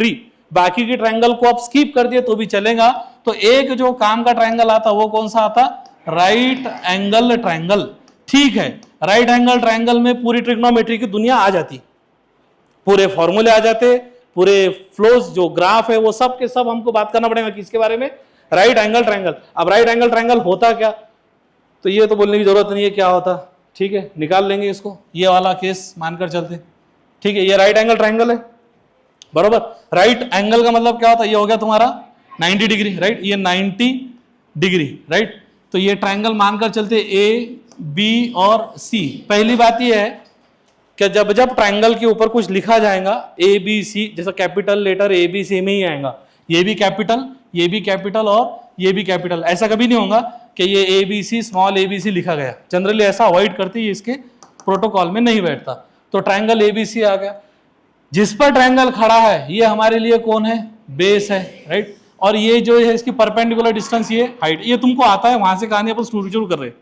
Trigonometry, बाकी के triangle को आप स्किप कर दिए तो भी चलेगा। तो एक जो काम का ट्रायंगल आता वो कौन सा आता, राइट एंगल ट्रायंगल। ठीक है, राइट एंगल ट्रायंगल में पूरी ट्रिग्नोमेट्री की दुनिया आ जाती, पूरे फॉर्मूले आ जाते, पूरे फ्लोज जो ग्राफ है वो सब के सब हमको बात करना पड़ेगा किसके बारे में, राइट एंगल ट्रायंगल। अब राइट एंगल ट्रायंगल होता क्या, तो ये तो बोलने की जरूरत नहीं है क्या होता, ठीक है, निकाल लेंगे इसको, ये वाला केस मानकर चलते। ठीक है, ये राइट एंगल ट्रायंगल है, बरोबर। राइट एंगल का मतलब क्या होता है, ये हो गया तुम्हारा 90 डिग्री, राइट, ये 90 डिग्री, राइट। तो ये ट्रायंगल मानकर चलते ए बी और सी। पहली बात ये है कि जब जब ट्रायंगल के ऊपर कुछ लिखा जाएगा ए बी सी, जैसा capital letter A B C में ही आएगा, ये भी कैपिटल, ये भी कैपिटल और ये भी कैपिटल, ऐसा कभी नहीं होगा कि ये A B C small A B C लिखा गया। जनरली ऐसा अवॉइड करती है, इसके प्रोटोकॉल में नहीं बैठता। तो ट्रायंगल ए बी सी आ गया, जिस पर ट्रायंगल खड़ा है ये हमारे लिए कौन है, बेस है, राइट। और ये जो है इसकी परपेंडिकुलर डिस्टेंस, ये हाइट, ये तुमको आता है, वहां से कहानी अपन शुरू कर रहे हैं।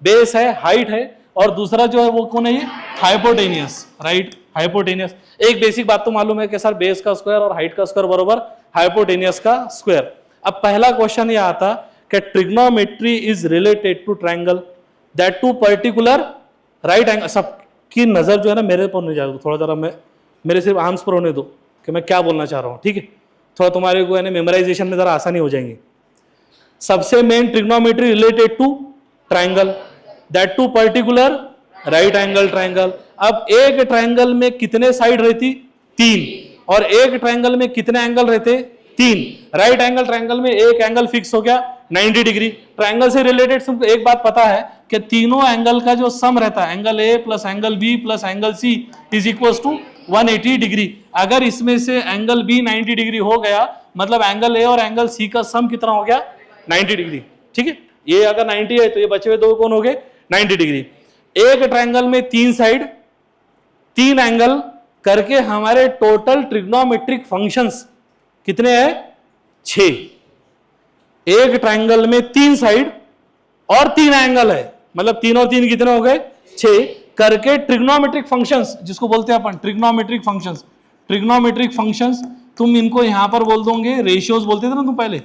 बेस है, हाइट है, और दूसरा जो है वो कौन है, ये हाइपोटेनियस, राइट, हाइपोटेनियस। एक बेसिक बात तो मालूम है कि सर बेस का स्क्वायर और हाइट का स्क्वायर बरोबर हाइपोटेनियस का स्क्वायर। अब पहला क्वेश्चन ये आता कि trigonometry is related to triangle that to particular right angle. सबकी नजर जो है ना मेरे पर नहीं जाएगी, थोड़ा जरा मेरे सिर्फ आर्म्स पर होने दो कि मैं क्या बोलना चाह रहा हूँ, ठीक है, थोड़ा तुम्हारे को है ना मेमोराइजेशन में जरा आसानी हो जाएंगी। सबसे main trigonometry related to triangle that to particular right angle triangle. अब एक ट्रायंगल में कितने साइड रहती, 3, और एक ट्रायंगल में कितने एंगल रहते, 3। राइट एंगल ट्रायंगल में एक एंगल फिक्स हो गया 90 डिग्री। ट्रायंगल से रिलेटेड तुमको एक बात पता है कि तीनों एंगल का जो सम रहता है, angle A plus angle B plus angle C is equal to 180 degree. अगर इसमें से एंगल बी 90 डिग्री हो गया, मतलब एंगल ए और एंगल सी का सम कितना हो गया, 90 डिग्री। ठीक है, ये अगर 90 है तो ये बचे हुए दो कौन हो गए, 90 डिग्री। एक ट्रायंगल में 3 साइड 3 एंगल करके हमारे टोटल ट्रिग्नोमेट्रिक फंक्शंस कितने हैं, 6। एक ट्रायंगल में 3 साइड और 3 एंगल है, मतलब 3 और 3 कितने हो गए, 6 करके ट्रिग्नोमेट्रिक फंक्शंस, जिसको बोलते हैं अपन ट्रिग्नोमेट्रिक फंक्शंस। ट्रिग्नोमेट्रिक फंक्शंस तुम इनको यहां पर बोल दोगे, रेशियोज बोलते थे ना तुम पहले,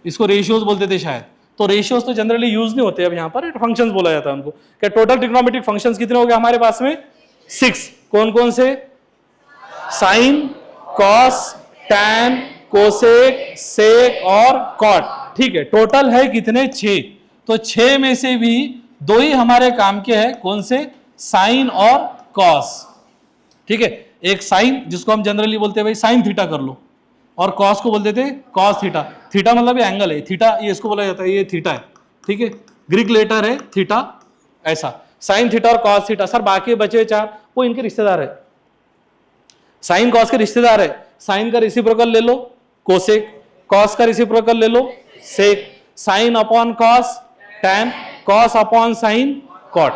इसको रेशियोज बोलते थे शायद। तो रेशियोज तो जनरली यूज नहीं होते, अब यहां पर फंक्शंस बोला जाता है उनको। क्या टोटल ट्रिग्नोमेट्रिक फंक्शंस कितने हो गए हमारे पास में, 6। कौन कौन से, साइन, कॉस, टैन, कोसेक, सेक और कॉट। ठीक है, टोटल है कितने, 6। तो 6 में से भी 2 ही हमारे काम के हैं, कौन से, साइन और कॉस। ठीक है, एक साइन जिसको हम जनरली बोलते हैं भाई साइन थीटा कर लो, और कॉस को बोलते थे कॉस थीटा। थीटा मतलब ये एंगल है, थीटा ये इसको बोला जाता है, ये थीटा है, ठीक है, ग्रीक लेटर है थीटा, ऐसा साइन थीटा और कॉस थीटा। सर बाकी बचे 4 वो इनके रिश्तेदार है, साइन कॉस के रिश्तेदार है। साइन का रेसिप्रोकल ले लो कोसेक, कॉस का रेसिप्रोकल ले लो sec, sine upon cos tan, cos upon sine cot.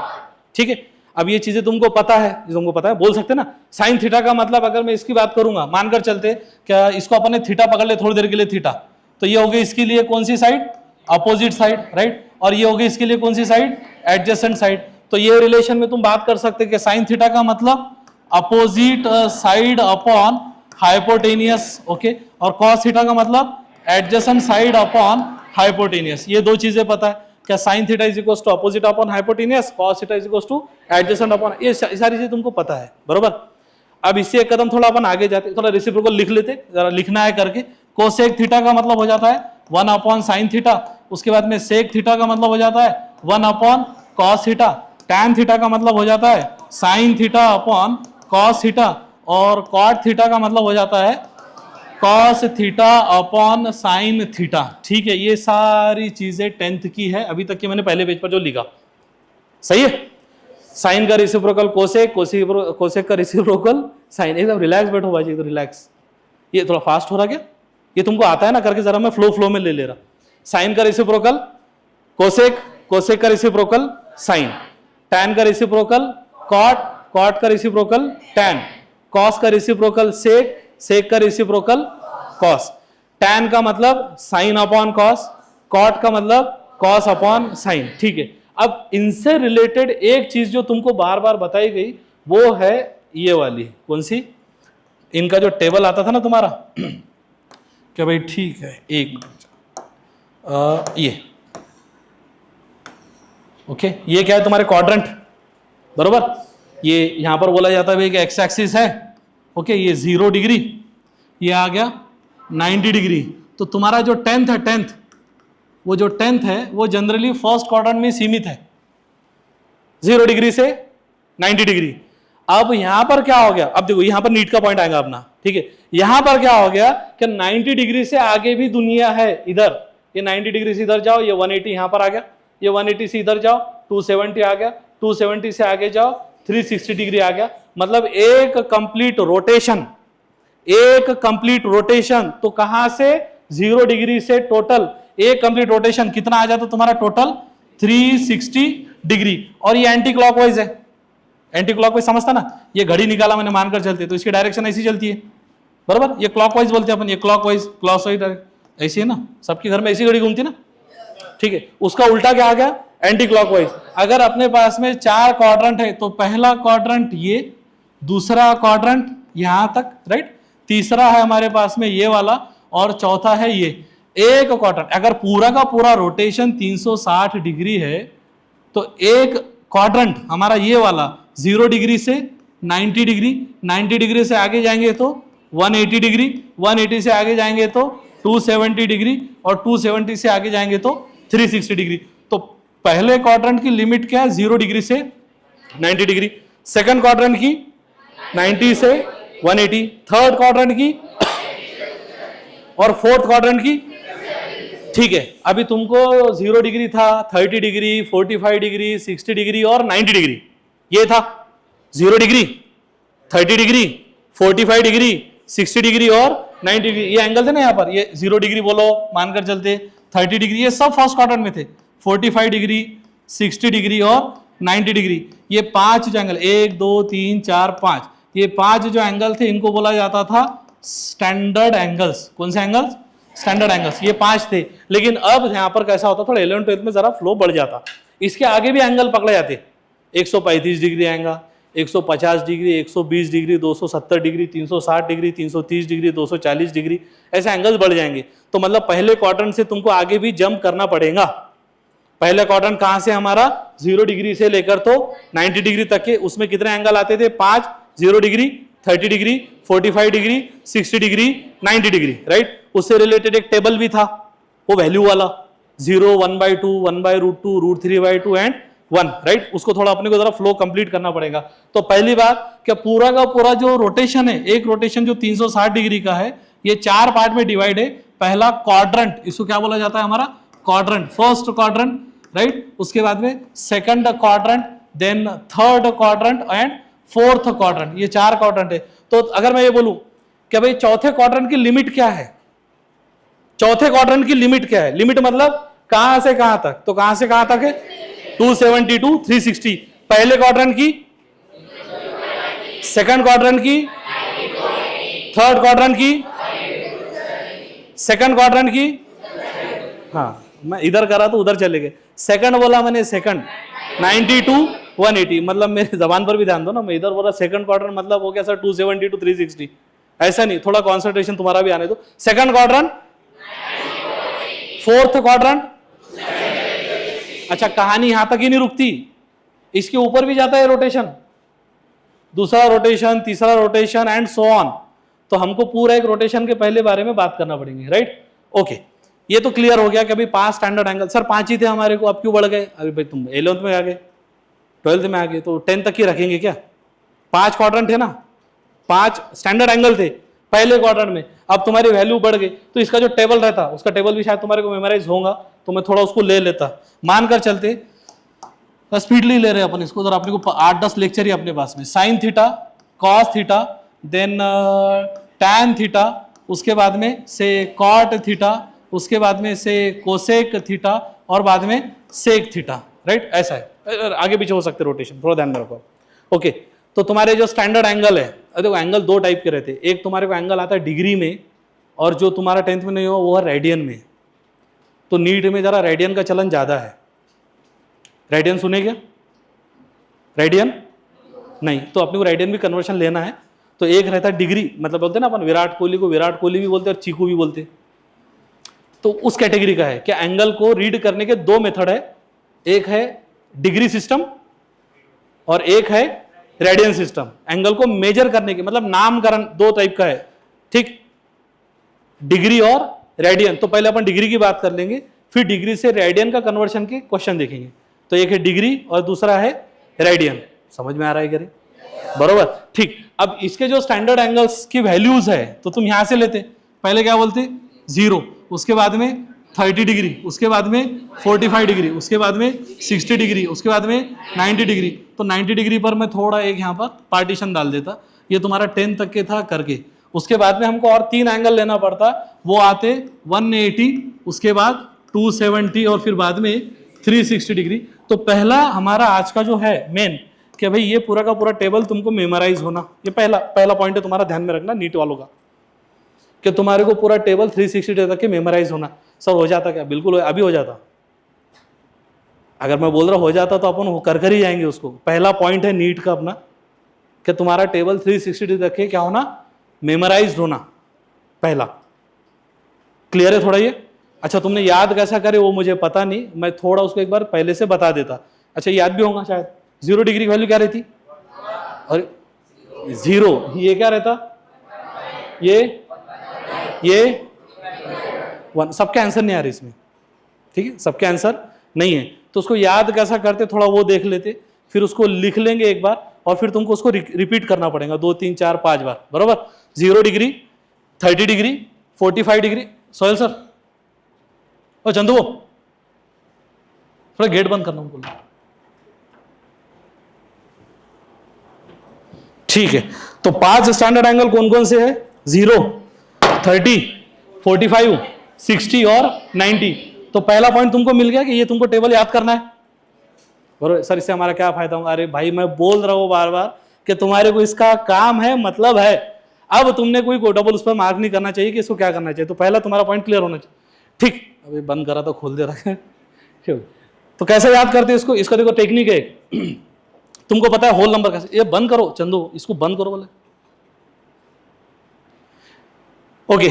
ठीक है, अब ये चीजें तुमको पता है, तुमको पता है, बोल सकते ना साइन थीटा का मतलब, अगर मैं इसकी बात करूंगा, मानकर चलते क्या इसको अपन ने थीटा पकड़ ले थोड़ी देर के लिए थीटा, तो ये हो गई इसके लिए कौन सी साइड, अपोजिट साइड, राइट, और ये हो गई इसके लिए कौन सी साइड, एडजेसेंट साइड। तो ये रिलेशन में तुम बात कर सकते कि साइन थीटा का मतलब opposite side upon hypotenuse, okay, और कॉस थीटा का मतलब एडजेसेंट साइड अपॉन हाइपोटेनियस। ये 2 चीजें पता है क्या, sine theta is equal to opposite upon hypotenuse, cos theta is equal to adjacent upon, ये सारी चीजें तुमको पता है, बरोबर। अब इससे एक कदम थोड़ा अपन आगे जाते, थोड़ा रेसिप्रोकल लिख लेते, जरा लिखना है करके। कोसेक थीटा का मतलब हो जाता है 1 अपॉन साइन थीटा, उसके बाद में सेक थीटा का मतलब हो जाता है 1 upon cos theta, tan theta का मतलब हो जाता है sine theta upon cos theta, और कॉट थीटा का मतलब हो जाता है cos theta upon sine theta. ठीक है, ये सारी चीजें 10th की है, अभी तक की मैंने पहले पेज पर जो लिखा, सही है। साइन का रेसिप्रोकल कोसेक, कोसेक का रेसिप्रोकल साइन। एकदम रिलैक्स बैठो भाई, एकदम रिलैक्स। ये थोड़ा फास्ट हो रहा क्या, ये तुमको आता है ना करके, जरा मैं फ्लो में ले रहा। साइन का रेसिप्रोकल कोसेक, कोसेक का रेसिप्रोकल साइन, टैन का रेसिप्रोकल कॉट, कॉट का रेसिप्रोकल टैन, कॉस का रेसिप्रोकल सेक, सेक का रेसिप्रोकल कॉस। टैन का मतलब साइन अपॉन कॉस, कॉट का मतलब कॉस अपॉन साइन। ठीक है, अब इनसे रिलेटेड एक चीज जो तुमको बार बार बताई गई वो है ये वाली, कौन सी, इनका जो टेबल आता था ना तुम्हारा क्या भाई, ठीक है एक मिनट, ये ओके, ये क्या है तुम्हारे क्वाड्रेंट, बरोबर। ये यहां पर बोला जाता है भाई कि एक्स एक्सिस है, ओके, ये 0 डिग्री, ये आ गया 90 डिग्री। तो तुम्हारा जो 10th है, 10th, वो जो 10th है वो जनरली फर्स्ट क्वाड्रेंट में सीमित है, 0 डिग्री से 90 डिग्री। अब यहां पर क्या हो गया, अब देखो यहां पर नीट का पॉइंट आएगा अपना, ठीक है। यहां पर क्या हो गया कि 90 डिग्री से आगे भी दुनिया है इधर, ये 90 डिग्री से इधर जाओ, ये 180 यहां पर आ गया, ये 180 से इधर जाओ 270 आ गया, 270 से आगे जाओ 360 डिग्री आ गया। मतलब एक कंप्लीट रोटेशन, एक कंप्लीट रोटेशन, तो कहां से 0 डिग्री से टोटल एक कंप्लीट रोटेशन कितना आ जाता तुम्हारा, टोटल 360 डिग्री। और ये एंटी क्लॉकवाइज है, एंटी क्लॉकवाइज समझता ना, ये घड़ी निकाला मैंने मानकर चलते तो इसकी डायरेक्शन ऐसी चलती है, बराबर। ये क्लॉकवाइज बोलते हैं अपन, ये क्लॉकवाइज, क्लॉकवाइज ऐसी है ना, सबके घर में ऐसी घड़ी घूमती ना, ठीक है। उसका उल्टा क्या आ गया, एंटी क्लॉकवाइज। अगर अपने पास में 4 क्वाड्रेंट है तो पहला क्वाड्रेंट ये, दूसरा क्वाड्रेंट यहां तक, राइट, तीसरा है हमारे पास में ये वाला, और चौथा है ये एक क्वाड्रेंट। अगर पूरा का पूरा रोटेशन 360 डिग्री है तो एक क्वाड्रेंट हमारा ये वाला 0 डिग्री से 90 डिग्री, 90 डिग्री से आगे जाएंगे तो 180 डिग्री, 180 से आगे जाएंगे तो 270 डिग्री, और 270 से आगे जाएंगे तो 360 डिग्री। तो पहले क्वाड्रेंट की लिमिट क्या है, 0 डिग्री से 90 डिग्री, सेकंड क्वाड्रेंट की 90 से 180, थर्ड क्वाड्रेंट की और फोर्थ क्वाड्रेंट की, ठीक है। अभी तुमको 0 डिग्री था, 30 डिग्री, 45 डिग्री, 60 डिग्री और 90 डिग्री, ये था 0 डिग्री, 30 डिग्री, 45 डिग्री, 60 डिग्री और 90 डिग्री, ये एंगल थे ना यहाँ पर, ये 0 डिग्री बोलो मानकर चलते, 30 डिग्री, ये सब फर्स्ट क्वाड्रेंट में थे, 45 डिग्री, 60 डिग्री और 90 डिग्री। ये 5 जो एंगल, 1 2 3 4 5, ये 5 जो एंगल थे इनको बोला जाता था स्टैंडर्ड एंगल्स। कौन से एंगल्स, स्टैंडर्ड एंगल्स, ये 5 थे। लेकिन अब यहां पर कैसा होता, थोड़ा 11th 12th में जरा फ्लो बढ़ जाता, इसके आगे भी एंगल पकड़े जाते, 135 डिग्री आएगा, 150 degree, 120 degree, 270 degree, 360 degree, 330 degree, 240 degree, ऐसे एंगल्स बढ़ जाएंगे। तो मतलब पहले क्वाड्रेंट से तुमको आगे भी जंप करना पड़ेगा। पहले क्वाड्रेंट कहां से हमारा, 0 डिग्री से लेकर तो 90 डिग्री तक के, उसमें कितने एंगल आते थे, 5, 0 degree, 30 degree, 45 degree, 60 degree, 90 degree, right. उससे रिलेटेड एक टेबल भी था, वो वैल्यू वाला, 0, 1/2, 1/√2, √3/2 एंड 1, राइट। उसको थोड़ा अपने को जरा फ्लो कंप्लीट करना पड़ेगा। तो पहली बात क्या, पूरा का पूरा जो रोटेशन है, एक रोटेशन जो 360 डिग्री का है, ये 4 पार्ट में डिवाइड है। पहला क्वाड्रेंट, इसको क्या बोला जाता है हमारा, क्वाड्रेंट, फर्स्ट क्वाड्रेंट, राइट। उसके बाद में second quadrant, then third quadrant and fourth quadrant, ये 4 क्वाड्रेंट है। तो अगर मैं ये बोलूं कि भाई चौथे क्वाड्रेंट की लिमिट क्या है, चौथे क्वाड्रेंट की लिमिट क्या है, लिमिट मतलब कहां से कहां तक, तो कहां से कहां तक है, 270 टू 360। पहले क्वाड्रेंट की, सेकंड क्वाड्रेंट की, थर्ड क्वाड्रेंट की, सेकंड क्वाड्रेंट की, हाँ मैं इधर करा तो उधर चले गए, सेकंड बोला मैंने, सेकंड 90 टू 180, मतलब मेरे जबान पर भी ध्यान दो ना, मैं इधर बोला सेकंड क्वाड्रेंट मतलब हो गया सर 270 टू 360, ऐसा नहीं, थोड़ा कॉन्सेंट्रेशन तुम्हारा भी आने दो। सेकंड क्वाड्रेंट, फोर्थ क्वाड्रेंट, अच्छा कहानी यहां तक ही नहीं रुकती, इसके ऊपर भी जाता है रोटेशन, दूसरा रोटेशन, तीसरा रोटेशन एंड सो ऑन। तो हमको पूरा एक रोटेशन के पहले बारे में बात करना पड़ेंगे, राइट। ओके, ये तो क्लियर हो गया कि अभी 5 स्टैंडर्ड एंगल, सर 5 ही थे हमारे को, अब क्यों बढ़ गए, अभी भाई तुम 11th में आ गए, 12th में आ गए, तो 10 तक ही रखेंगे क्या, 5 क्वाड्रेंट थे ना, 5 स्टैंडर्ड एंगल थे पहले क्वाड्रेंट में, अब तुम्हारी वैल्यू बढ़ गई, तो इसका जो टेबल रहता, उसका टेबल भी शायद तुम्हारे को मेमोराइज होगा, तो मैं थोड़ा उसको ले लेता, मानकर चलते स्पीडली ले रहे अपन इसको, जरा अपने को 8-10 लेक्चर ही अपने पास में, sine theta, cos theta, then tan theta, उसके बाद में से कॉट थीटा, उसके बाद में से कोसेक थीटा, और बाद में सेक थीटा, राइट। ऐसा है, आगे पीछे हो सकते रोटेशन, थोड़ा ध्यान में रखो। ओके, तो तुम्हारे जो स्टैंडर्ड एंगल है, देखो एंगल 2 टाइप के रहते हैं, एक तुम्हारे को एंगल आता है डिग्री में, और जो तुम्हारा 10th में नहीं हो वो है रेडियन में। तो नीट में जरा रेडियन का चलन ज्यादा है, रेडियन सुने क्या, रेडियन नहीं, तो अपने को रेडियन भी कन्वर्शन लेना है। तो एक रहता है डिग्री, मतलब बोलते हैं ना अपन विराट कोहली को विराट कोहली भी बोलते हैं और चीकू भी बोलते हैं, तो उस कैटेगरी का है कि एंगल को रीड करने के दो मेथड है, एक है डिग्री सिस्टम और एक है रेडियन सिस्टम। एंगल को मेजर करने के मतलब नामकरण दो टाइप का है, ठीक, डिग्री और रेडियन। तो पहले अपन डिग्री की बात कर लेंगे, फिर डिग्री से रेडियन का कन्वर्शन के क्वेश्चन देखेंगे। तो एक है डिग्री और दूसरा है रेडियन। समझ में आ रहा है क्या? बरोबर, ठीक। अब इसके जो स्टैंडर्ड एंगल्स की वैल्यूज है तो तुम यहां से लेते, पहले क्या बोलते 0, उसके बाद में 30 डिग्री, उसके बाद में 45 डिग्री, उसके बाद में 60 डिग्री, उसके बाद में 90 डिग्री। तो 90 डिग्री पर मैं थोड़ा एक यहाँ पर पार्टीशन डाल देता, ये तुम्हारा 10 तक के था करके। उसके बाद में हमको और 3 एंगल लेना पड़ता, वो आते 180, उसके बाद 270 और फिर बाद में 360 डिग्री। तो पहला हमारा आज का जो है मेन कि भाई ये पूरा का पूरा टेबल तुमको मेमोराइज होना, ये पहला पॉइंट है तुम्हारा, ध्यान में रखना नीट वालों का, कि तुम्हारे को पूरा टेबल 360 डिग्री तक के मेमोराइज होना। सर हो जाता क्या? बिल्कुल अभी हो जाता। अगर मैं बोल रहा हो जाता तो अपन कर ही जाएंगे उसको। पहला पॉइंट है नीट का अपना कि तुम्हारा टेबल 360 डिग्री तक के क्या होना, मेमोराइज होना, पहला। क्लियर है थोड़ा ये? अच्छा तुमने याद कैसा करे वो मुझे पता नहीं, मैं थोड़ा उसको एक बार पहले से बता देता। अच्छा याद भी होगा शायद। 0 डिग्री की वैल्यू क्या रहती? और 0 ये क्या रहता? ये 1। सबके आंसर नहीं आ रहे इसमें, ठीक है, सबके आंसर नहीं है। तो उसको याद कैसा करते थोड़ा वो देख लेते, फिर उसको लिख लेंगे एक बार और फिर तुमको उसको रिपीट करना पड़ेगा 2 3 4 5 बार, बरोबर। 0 degree, 30 degree, 45 degree. Sohail sir और चंदू थोड़ा गेट बंद करना बोलो, ठीक है। तो 5 स्टैंडर्ड एंगल कौन कौन से है? 0, 30, 45, 60 और 90। तो पहला पॉइंट तुमको मिल गया कि ये तुमको टेबल याद करना है, बरोबर। सर इससे हमारा क्या फायदा होगा? अरे भाई मैं बोल रहा हूं बार बार कि तुम्हारे को इसका काम है, मतलब है। अब तुमने कोई डबल उस पर मार्क नहीं करना चाहिए कि इसको क्या करना चाहिए। तो पहला तुम्हारा पॉइंट क्लियर होना चाहिए, ठीक। अभी बंद करा तो खोल दे रहा है। तो कैसे याद करते इसको? इसका देखो टेक्निक है, तुमको पता है होल नंबर कैसे, ये बंद करो चंदू, इसको बंद करो बोले, ओके।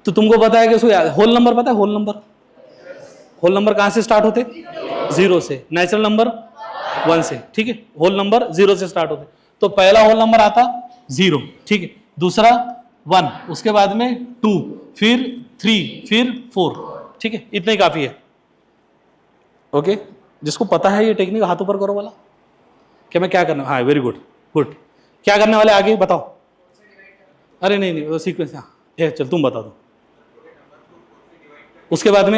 तो तुमको पता है कि इसको होल नंबर पता है? होल नंबर कहां से स्टार्ट होते? 0 से। नेचुरल नंबर 1 से, ठीक है। होल नंबर 0 से स्टार्ट होते। तो पहला होल नंबर आता 0, ठीक है। दूसरा 1, उसके बाद में 2, फिर 3, फिर 4, ठीक है। इतना ही काफी है, ओके। जिसको पता है ये टेक्निक हाथ ऊपर करो वाला, क्या मैं क्या करना? हाँ वेरी गुड, गुड। क्या करने वाले आगे बताओ? अरे नहीं वो सीक्वेंस, हाँ चल तुम बता दो। उसके बाद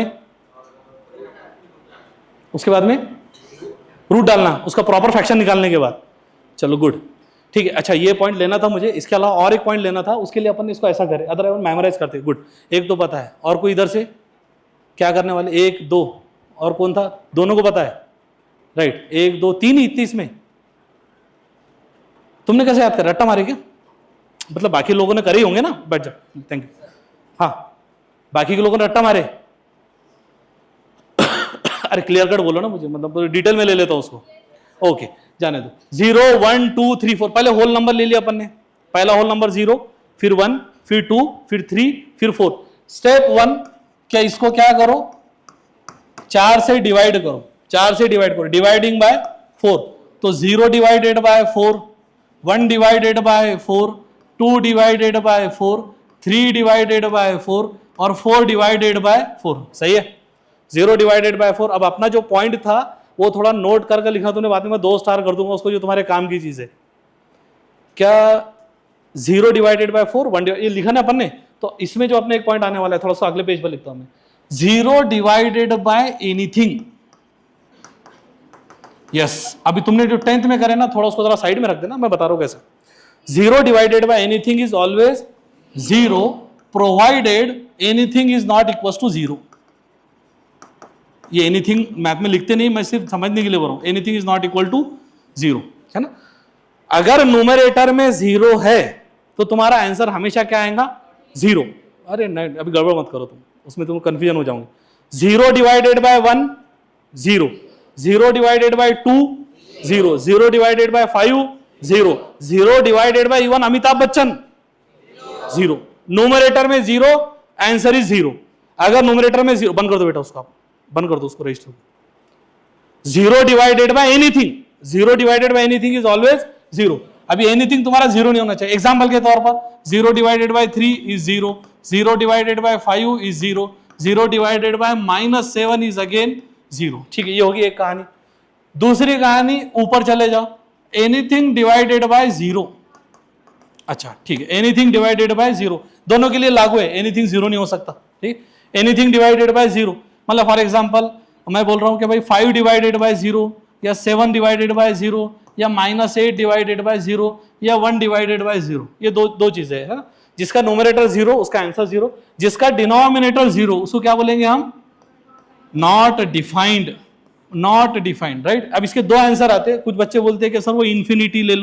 में रूट डालना, उसका प्रॉपर फ्रैक्शन निकालने के बाद। चलो गुड, ठीक है। अच्छा ये पॉइंट लेना था मुझे, इसके अलावा और एक पॉइंट लेना था, उसके लिए अपन इसको ऐसा करें, अदर अपन मेमोराइज करते। गुड, एक तो पता है, और कोई इधर से क्या करने वाले? 1 2, और कौन था? दोनों को पता है, राइट। 1 2 3 ही इतनी इसमें तुमने कैसे याद कर? रट्टा मारे क्या? मतलब बाकी लोगों ने करे ही होंगे ना, बैठ जाओ, थैंक यू। हाँ बाकी के लोगों ने रट्टा मारे। अरे क्लियर कट बोलो ना मुझे, मतलब डिटेल में ले लेता हूं उसको, ओके जाने दो। 0 1 2 3 4, पहले होल नंबर ले लिया अपन ने। पहला होल नंबर 0, फिर 1, फिर 2, फिर 3, फिर 4। स्टेप 1 क्या, इसको क्या करो? 4 से डिवाइड करो, 4 से डिवाइड करो, डिवाइडिंग बाय 4। तो 0 divided bye 4, 1 divided by 4, 2 divided by 4, 3 divided by 4 और 4 डिवाइडेड बाय 4। सही है, 0 डिवाइडेड बाय 4। अब अपना जो पॉइंट था वो थोड़ा नोट करके लिखा तूने, बाद में मैं 2 स्टार कर दूंगा उसको, जो तुम्हारे काम की चीज है। क्या 0 डिवाइडेड बाय 4, 1 ये लिखा ना अपन ने। तो इसमें जो अपने एक पॉइंट आने वाला है, थोड़ा सा अगले पेज पर लिखता हूं मैं। 0 डिवाइडेड बाय एनीथिंग, यस। अभी तुमने जो 10th में करे ना, थोड़ा उसको जरा साइड में रख देना, मैं बता रहा हूं कैसे। 0 divided by anything is always 0 provided anything is not equal to 0। ये एनीथिंग मैथ में लिखते नहीं, मैं सिर्फ समझने के लिए बोल रहा हूं। Anything is not equal to 0, है ना। अगर न्यूमरेटर में 0 है तो तुम्हारा आंसर हमेशा क्या आएगा? 0। अरे नहीं अभी गड़बड़ मत करो तुम, उसमें तुम कंफ्यूजन हो जाओगे। 0 divided bye 1 0, 0 divided bye 2 0, 0 divided bye 5 0, 0 divided bye even Amitabh Bachchan 0, numerator में 0, आंसर इज 0। अगर न्यूमरेटर में 0, बंद कर दो बेटा उसको, आप बंद कर दो उसको register. 0 divided by anything, 0 divided by anything is always 0। अभी एनीथिंग तुम्हारा 0 नहीं होना चाहिए। एग्जांपल के तौर पर 0 divided bye 3 is 0, 0 divided bye 5 is 0, 0 divided bye -7 is again 0। ठीक है, ये होगी एक कहानी। दूसरी कहानी, ऊपर चले जाओ, एनीथिंग डिवाइडेड बाय 0। अच्छा ठीक है, एनीथिंग डिवाइडेड बाय 0 दोनों के लिए लागू है, एनीथिंग 0 नहीं हो सकता। ठीक, एनीथिंग डिवाइडेड बाय 0 मतलब फॉर एग्जांपल मैं बोल रहा हूं कि भाई 5 डिवाइडेड बाय 0 या 7 डिवाइडेड बाय 0 या -8 डिवाइडेड बाय 0 या 1 डिवाइडेड बाय 0, ये दो चीजें है ना। जिसका नोमिनेटर 0 उसका आंसर 0, जिसका डिनोमिनेटर 0 उसको क्या बोलेंगे हम? Not defined, not defined, right. अब इसके दो आंसर आते हैं। कुछ बच्चे बोलते हैं कि सर वो इन्फिनिटी ले लो,